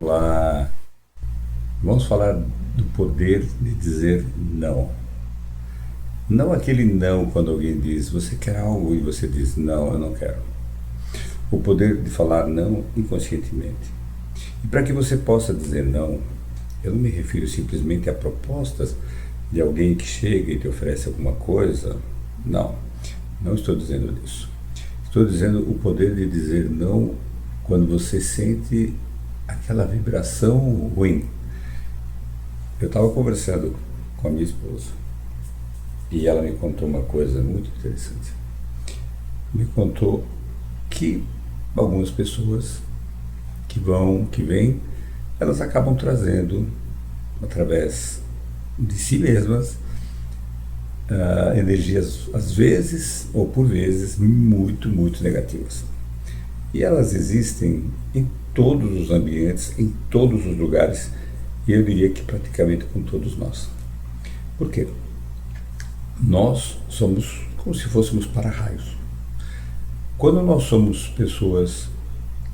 Olá, vamos falar do poder de dizer não. Não aquele não quando alguém diz você quer algo e você diz não, eu não quero. O poder de falar não inconscientemente. E para que você possa dizer não, eu não me refiro simplesmente a propostas de alguém que chega e te oferece alguma coisa. Não, não estou dizendo isso. Estou dizendo o poder de dizer não quando você sente aquela vibração ruim. Eu estava conversando com a minha esposa e ela me contou uma coisa muito interessante. Me contou que algumas pessoas que vêm, elas acabam trazendo, através de si mesmas, energias, às vezes, ou por vezes, muito, muito negativas. E elas existem em todos os ambientes, em todos os lugares, e eu diria que praticamente com todos nós. Por quê? Nós somos como se fôssemos para-raios. Quando nós somos pessoas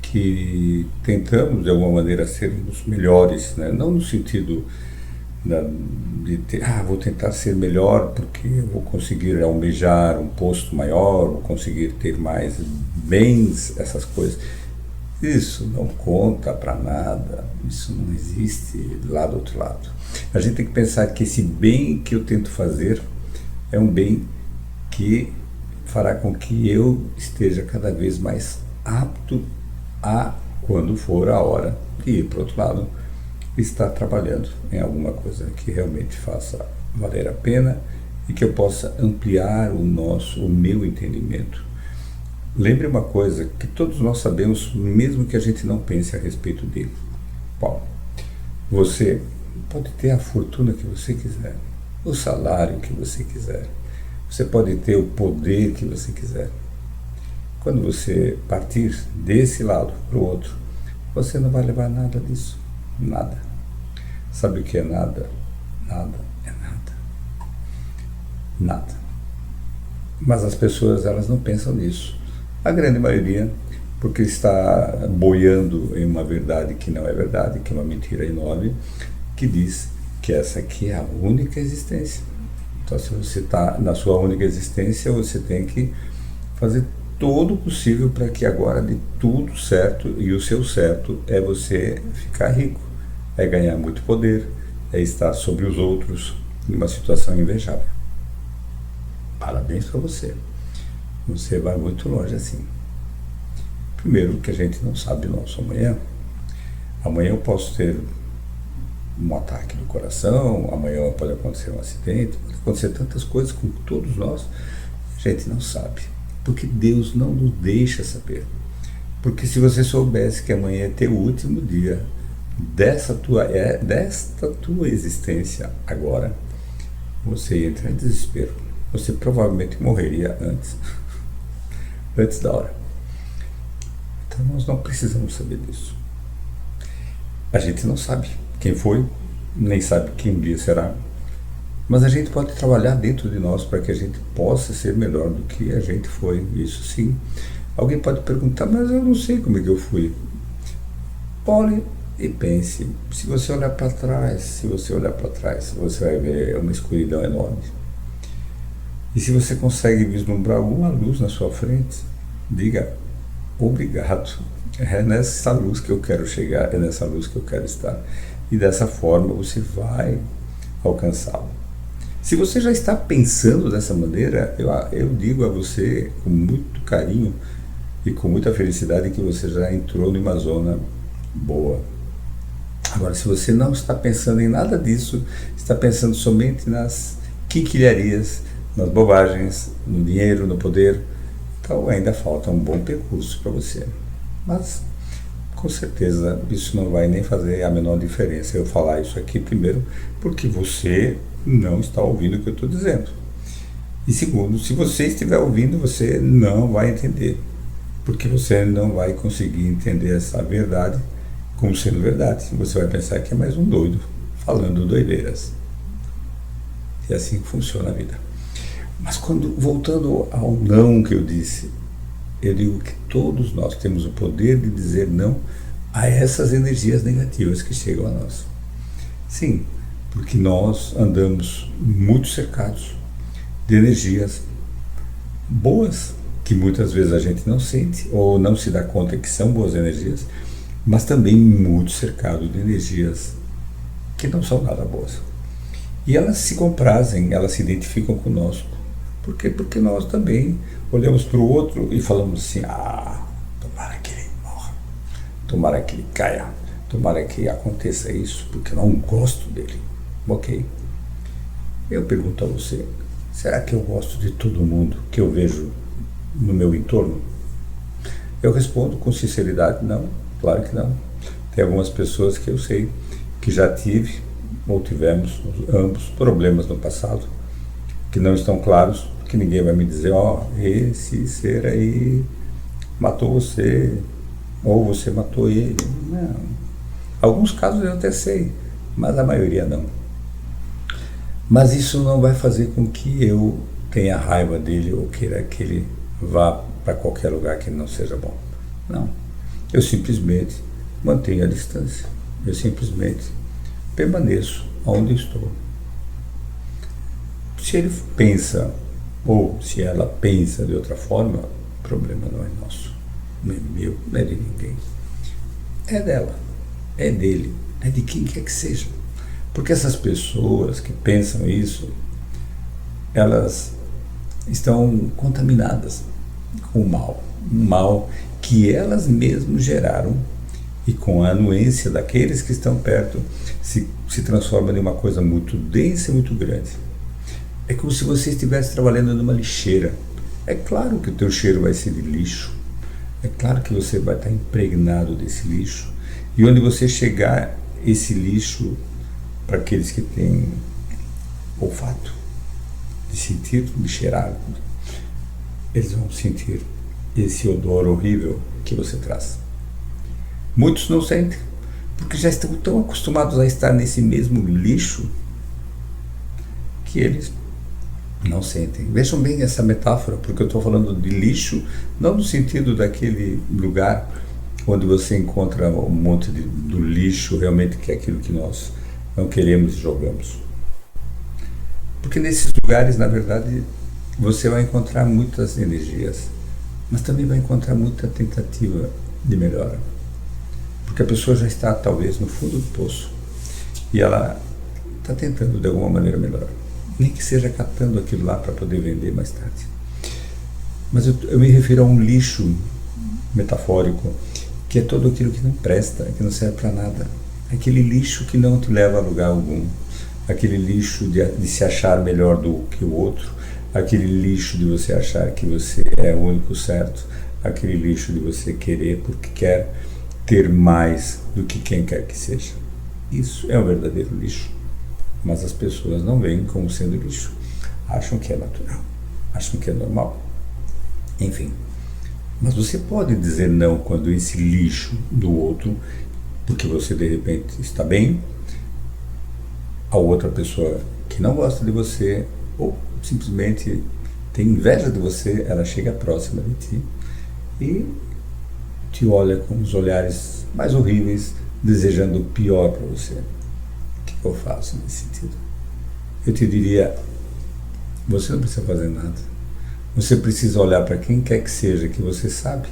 que tentamos de alguma maneira sermos melhores, né? Não no sentido de ter, vou tentar ser melhor porque eu vou conseguir almejar um posto maior, vou conseguir ter mais bens, essas coisas. Isso não conta para nada, isso não existe lá do outro lado. A gente tem que pensar que esse bem que eu tento fazer é um bem que fará com que eu esteja cada vez mais apto a, quando for a hora de ir para o outro lado, estar trabalhando em alguma coisa que realmente faça valer a pena e que eu possa ampliar o meu entendimento. Lembre uma coisa que todos nós sabemos, mesmo que a gente não pense a respeito dele. Paulo, você pode ter a fortuna que você quiser, o salário que você quiser, você pode ter o poder que você quiser. Quando você partir desse lado para o outro, você não vai levar nada disso. Nada. Sabe o que é nada? Nada é nada. Nada. Mas as pessoas, elas não pensam nisso. A grande maioria, porque está boiando em uma verdade que não é verdade, que é uma mentira enorme, que diz que essa aqui é a única existência. Então, se você está na sua única existência, você tem que fazer todo o possível para que agora dê tudo certo, e o seu certo é você ficar rico, é ganhar muito poder, é estar sobre os outros em uma situação invejável. Parabéns para você. Você vai muito longe assim. Primeiro, que a gente não sabe o nosso amanhã. Amanhã eu posso ter um ataque do coração, amanhã pode acontecer um acidente, pode acontecer tantas coisas com todos nós, a gente não sabe. Porque Deus não nos deixa saber. Porque se você soubesse que amanhã é teu último dia desta tua existência agora, você ia entrar em desespero. Você provavelmente morreria antes da hora. Então nós não precisamos saber disso. A gente não sabe quem foi, nem sabe que um dia será, mas a gente pode trabalhar dentro de nós para que a gente possa ser melhor do que a gente foi. Isso sim. Alguém pode perguntar, mas eu não sei como é que eu fui. Pare e pense. Se você olhar para trás, você vai ver uma escuridão enorme. E se você consegue vislumbrar alguma luz na sua frente, diga obrigado. É nessa luz que eu quero chegar, é nessa luz que eu quero estar. E dessa forma você vai alcançá-lo. Se você já está pensando dessa maneira, eu digo a você com muito carinho e com muita felicidade que você já entrou numa zona boa. Agora, se você não está pensando em nada disso, está pensando somente nas quinquilharias, nas bobagens, no dinheiro, no poder, então ainda falta um bom percurso para você. Mas, com certeza, isso não vai nem fazer a menor diferença eu falar isso aqui, primeiro, porque você não está ouvindo o que eu estou dizendo. E segundo, se você estiver ouvindo, você não vai entender, porque você não vai conseguir entender essa verdade como sendo verdade. Você vai pensar que é mais um doido falando doideiras. E é assim que funciona a vida. Mas voltando ao não que eu disse, eu digo que todos nós temos o poder de dizer não a essas energias negativas que chegam a nós. Sim, porque nós andamos muito cercados de energias boas, que muitas vezes a gente não sente ou não se dá conta que são boas energias, mas também muito cercado de energias que não são nada boas. E elas se comprazem, elas se identificam conosco. Por quê? Porque nós também olhamos para o outro e falamos assim, tomara que ele morra, tomara que ele caia, tomara que aconteça isso, porque eu não gosto dele. Ok. Eu pergunto a você, será que eu gosto de todo mundo que eu vejo no meu entorno? Eu respondo com sinceridade, não, claro que não. Tem algumas pessoas que eu sei que já tive ou tivemos ambos problemas no passado que não estão claros, que ninguém vai me dizer, esse ser aí matou você ou você matou ele. Não. Alguns casos eu até sei, mas a maioria não. Mas isso não vai fazer com que eu tenha raiva dele ou queira que ele vá para qualquer lugar que não seja bom. Não. Eu simplesmente mantenho a distância. Eu simplesmente permaneço onde estou. Se ele pensa, ou se ela pensa de outra forma, o problema não é nosso, não é meu, não é de ninguém. É dela, é dele, é de quem quer que seja. Porque essas pessoas que pensam isso, elas estão contaminadas com o mal. Um mal que elas mesmas geraram e com a anuência daqueles que estão perto se transforma em uma coisa muito densa e muito grande. É como se você estivesse trabalhando numa lixeira. É claro que o teu cheiro vai ser de lixo. É claro que você vai estar impregnado desse lixo. E onde você chegar, esse lixo, para aqueles que têm olfato, de sentir, de cheirar, eles vão sentir esse odor horrível que você traz. Muitos não sentem, porque já estão tão acostumados a estar nesse mesmo lixo que eles não sentem. Vejam bem essa metáfora, porque eu estou falando de lixo, não no sentido daquele lugar onde você encontra um monte do lixo, realmente que é aquilo que nós não queremos e jogamos. Porque nesses lugares, na verdade, você vai encontrar muitas energias, mas também vai encontrar muita tentativa de melhora. Porque a pessoa já está, talvez, no fundo do poço e ela está tentando, de alguma maneira, melhorar. Nem que seja catando aquilo lá para poder vender mais tarde. Mas eu me refiro a um lixo metafórico, que é todo aquilo que não presta, que não serve para nada. Aquele lixo que não te leva a lugar algum. Aquele lixo de se achar melhor do que o outro. Aquele lixo de você achar que você é o único certo. Aquele lixo de você querer porque quer ter mais do que quem quer que seja. Isso é um verdadeiro lixo. Mas as pessoas não veem como sendo lixo. Acham que é natural. Acham que é normal. Enfim. Mas você pode dizer não quando esse lixo do outro, porque você de repente está bem, a outra pessoa que não gosta de você, ou simplesmente tem inveja de você, ela chega próxima de ti e te olha com os olhares mais horríveis, desejando o pior para você. O que eu faço nesse sentido? Eu te diria, você não precisa fazer nada. Você precisa olhar para quem quer que seja que você sabe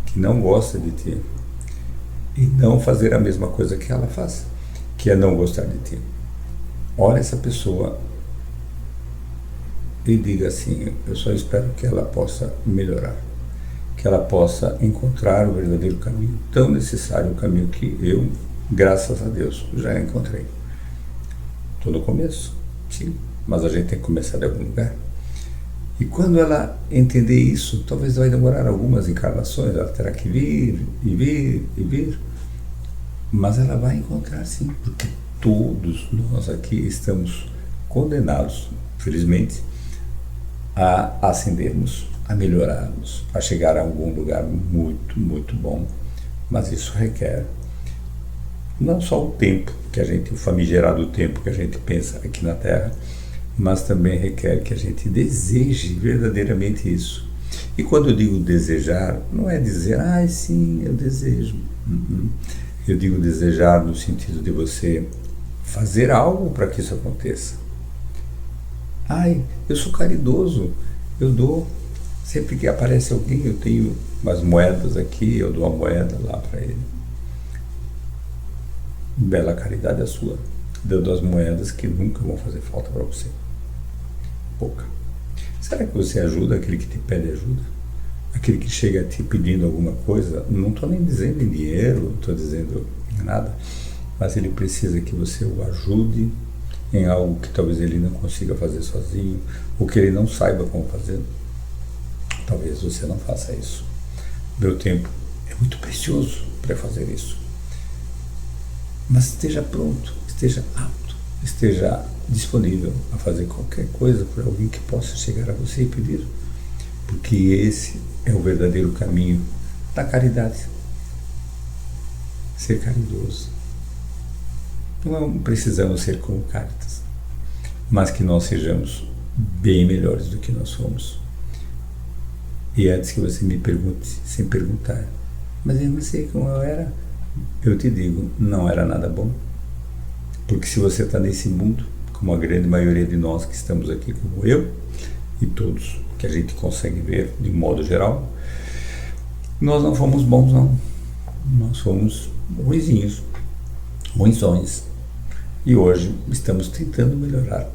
que não gosta de ti e não fazer a mesma coisa que ela faz, que é não gostar de ti. Olha essa pessoa e diga assim, eu só espero que ela possa melhorar, que ela possa encontrar o verdadeiro caminho, tão necessário, o caminho que eu, graças a Deus, já encontrei. Estou no começo, sim, mas a gente tem que começar de algum lugar. E quando ela entender isso, talvez vai demorar algumas encarnações, ela terá que vir, e vir, e vir, mas ela vai encontrar sim, porque todos nós aqui estamos condenados, felizmente, a ascendermos, a melhorarmos, a chegar a algum lugar muito, muito bom, mas isso requer não só o tempo, o famigerado tempo que a gente pensa aqui na Terra, mas também requer que a gente deseje verdadeiramente isso. E quando eu digo desejar, não é dizer, sim, eu desejo. Eu digo desejar no sentido de você fazer algo para que isso aconteça. Ai, eu sou caridoso, eu dou. Sempre que aparece alguém, eu tenho umas moedas aqui, eu dou uma moeda lá para ele. Bela caridade a sua, dando as moedas que nunca vão fazer falta para você. Pouca. Será que você ajuda aquele que te pede ajuda? Aquele que chega a ti pedindo alguma coisa? Não estou nem dizendo em dinheiro, não estou dizendo em nada, mas ele precisa que você o ajude em algo que talvez ele não consiga fazer sozinho, ou que ele não saiba como fazer. Talvez você não faça isso. Meu tempo é muito precioso para fazer isso. Mas esteja pronto, esteja apto, esteja disponível a fazer qualquer coisa por alguém que possa chegar a você e pedir. Porque esse é o verdadeiro caminho da caridade. Ser caridoso. Não precisamos ser como Cáritas, mas que nós sejamos bem melhores do que nós somos. E antes que você me pergunte, sem perguntar, mas eu não sei como eu era, eu te digo, não era nada bom. Porque se você está nesse mundo, como a grande maioria de nós que estamos aqui, como eu, e todos que a gente consegue ver de modo geral, nós não fomos bons não. Nós fomos ruinzinhos, ruinzões. E hoje estamos tentando melhorar.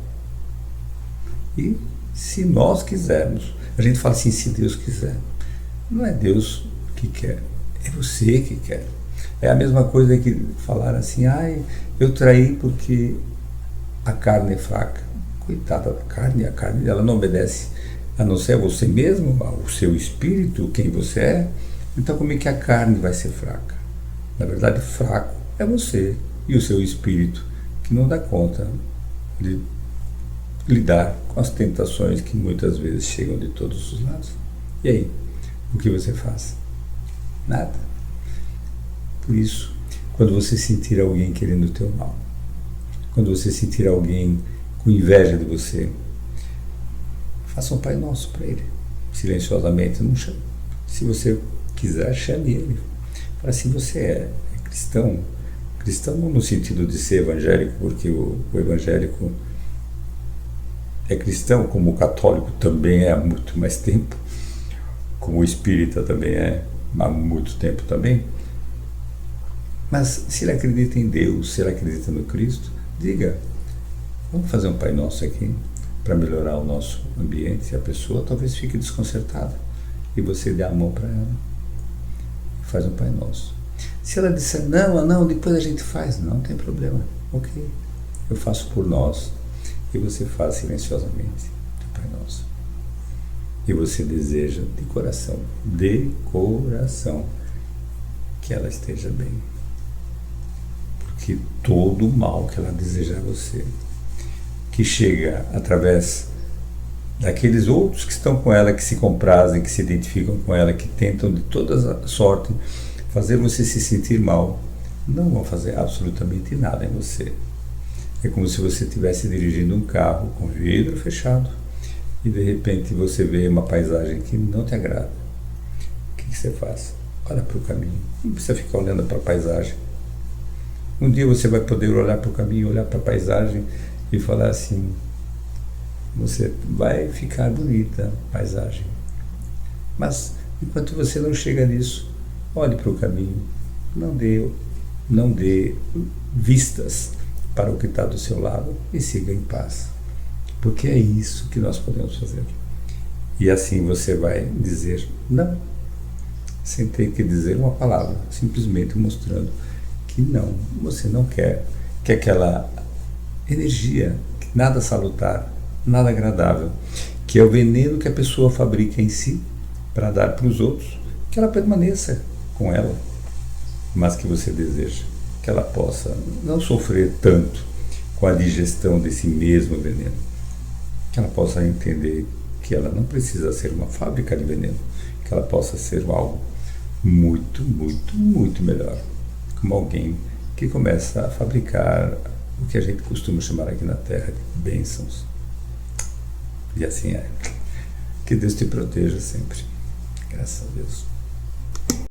E se nós quisermos, a gente fala assim, se Deus quiser. Não é Deus que quer, é você que quer. É a mesma coisa que falar assim, ai, eu traí porque a carne é fraca. Coitada da carne, a carne ela não obedece a não ser a você mesmo, ao seu espírito, quem você é. Então como é que a carne vai ser fraca? Na verdade, fraco é você e o seu espírito, que não dá conta de lidar com as tentações que muitas vezes chegam de todos os lados. E aí, o que você faz? Nada. Por isso, quando você sentir alguém querendo o teu mal, quando você sentir alguém com inveja de você, faça um Pai Nosso para ele, silenciosamente, não chame. Se você quiser, chame ele. Fala assim, você é cristão? Cristão não no sentido de ser evangélico, porque o evangélico é cristão, como o católico também é há muito mais tempo, como o espírita também é há muito tempo também. Mas se ele acredita em Deus, se ele acredita no Cristo, diga, vamos fazer um Pai Nosso aqui para melhorar o nosso ambiente. E a pessoa talvez fique desconcertada e você dê a mão para ela e faz um Pai Nosso. Se ela disser, não, depois a gente faz, não tem problema, ok, eu faço por nós. E você faz silenciosamente o Pai Nosso. E você deseja de coração, que ela esteja bem. Porque todo o mal que ela desejar a você, que chega através daqueles outros que estão com ela, que se comprazem, que se identificam com ela, que tentam de toda sorte fazer você se sentir mal, não vão fazer absolutamente nada em você. É como se você estivesse dirigindo um carro com vidro fechado e de repente você vê uma paisagem que não te agrada. O que você faz? Olha para o caminho. Não precisa ficar olhando para a paisagem. Um dia você vai poder olhar para o caminho, olhar para a paisagem e falar assim, você vai ficar bonita a paisagem. Mas enquanto você não chega nisso, olhe para o caminho. Não dê vistas para o que está do seu lado e siga em paz, porque é isso que nós podemos fazer. E assim você vai dizer não, sem ter que dizer uma palavra, simplesmente mostrando que não, você não quer que aquela energia, nada salutar, nada agradável, que é o veneno que a pessoa fabrica em si para dar para os outros, que ela permaneça com ela, mas que você deseja que ela possa não sofrer tanto com a digestão desse mesmo veneno, que ela possa entender que ela não precisa ser uma fábrica de veneno, que ela possa ser algo muito, muito, muito melhor, como alguém que começa a fabricar o que a gente costuma chamar aqui na Terra de bênçãos. E assim é. Que Deus te proteja sempre. Graças a Deus.